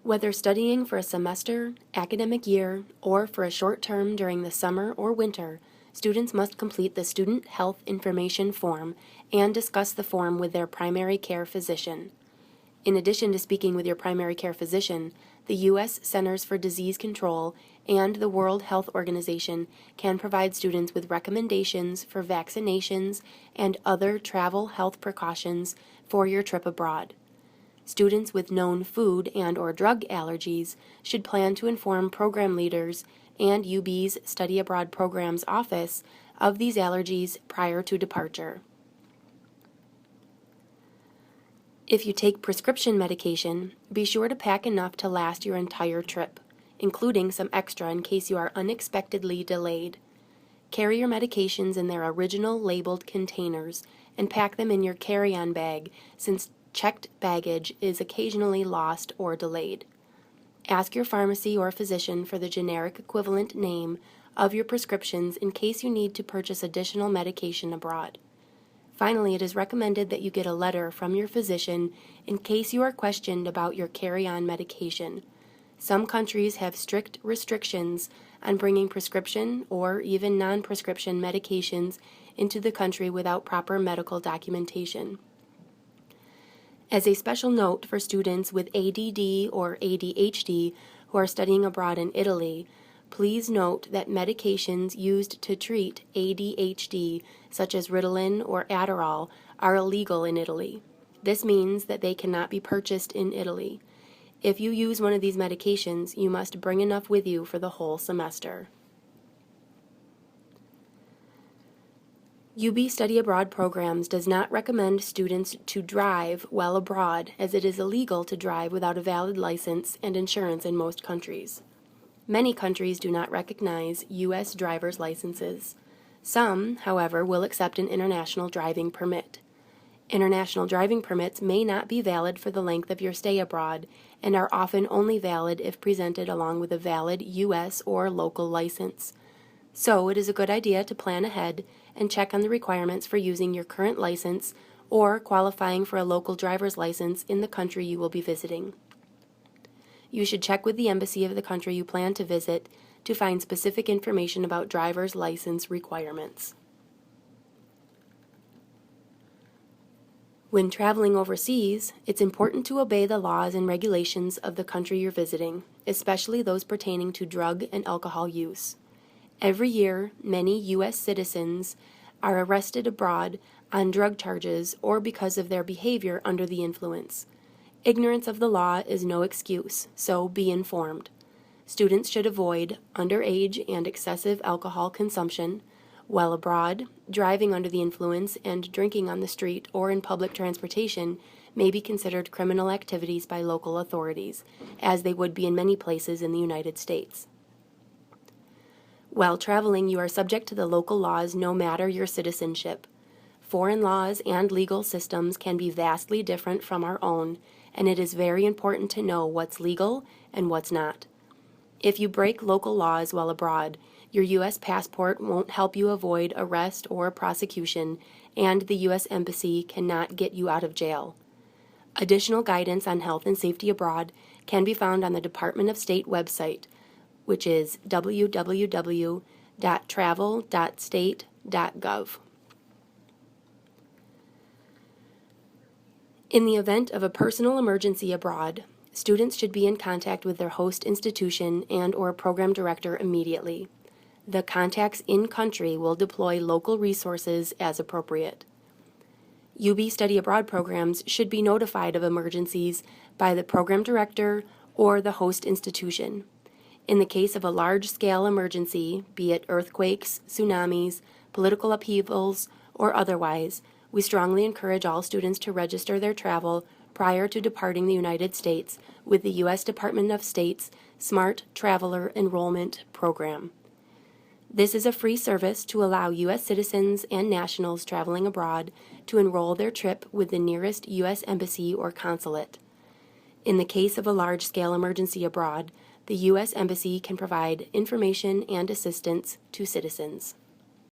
Whether studying for a semester, academic year, or for a short term during the summer or winter, students must complete the Student Health Information Form and discuss the form with their primary care physician. In addition to speaking with your primary care physician, the U.S. Centers for Disease Control and the World Health Organization can provide students with recommendations for vaccinations and other travel health precautions for your trip abroad. Students with known food and/or drug allergies should plan to inform program leaders and UB's Study Abroad Programs Office of these allergies prior to departure. If you take prescription medication, be sure to pack enough to last your entire trip, including some extra in case you are unexpectedly delayed. Carry your medications in their original labeled containers and pack them in your carry-on bag since checked baggage is occasionally lost or delayed. Ask your pharmacy or physician for the generic equivalent name of your prescriptions in case you need to purchase additional medication abroad. Finally, it is recommended that you get a letter from your physician in case you are questioned about your carry-on medication. Some countries have strict restrictions on bringing prescription or even non-prescription medications into the country without proper medical documentation. As a special note for students with ADD or ADHD who are studying abroad in Italy, please note that medications used to treat ADHD, such as Ritalin or Adderall, are illegal in Italy. This means that they cannot be purchased in Italy. If you use one of these medications, you must bring enough with you for the whole semester. UB Study Abroad Programs does not recommend students to drive while abroad, as it is illegal to drive without a valid license and insurance in most countries. Many countries do not recognize U.S. driver's licenses. Some, however, will accept an international driving permit. International driving permits may not be valid for the length of your stay abroad and are often only valid if presented along with a valid U.S. or local license. So it is a good idea to plan ahead and check on the requirements for using your current license or qualifying for a local driver's license in the country you will be visiting. You should check with the embassy of the country you plan to visit to find specific information about driver's license requirements. When traveling overseas, it's important to obey the laws and regulations of the country you're visiting, especially those pertaining to drug and alcohol use. Every year, many U.S. citizens are arrested abroad on drug charges or because of their behavior under the influence. Ignorance of the law is no excuse, so be informed. Students should avoid underage and excessive alcohol consumption. While abroad, driving under the influence and drinking on the street or in public transportation may be considered criminal activities by local authorities, as they would be in many places in the United States. While traveling, you are subject to the local laws no matter your citizenship. Foreign laws and legal systems can be vastly different from our own, and it is very important to know what's legal and what's not. If you break local laws while abroad, your U.S. passport won't help you avoid arrest or prosecution, and the U.S. Embassy cannot get you out of jail. Additional guidance on health and safety abroad can be found on the Department of State website, which is www.travel.state.gov. In the event of a personal emergency abroad, students should be in contact with their host institution and/or program director immediately. The contacts in-country will deploy local resources as appropriate. UB Study Abroad programs should be notified of emergencies by the program director or the host institution. In the case of a large-scale emergency, be it earthquakes, tsunamis, political upheavals, or otherwise, we strongly encourage all students to register their travel prior to departing the United States with the U.S. Department of State's Smart Traveler Enrollment Program. This is a free service to allow U.S. citizens and nationals traveling abroad to enroll their trip with the nearest U.S. Embassy or consulate. In the case of a large-scale emergency abroad, the U.S. Embassy can provide information and assistance to citizens.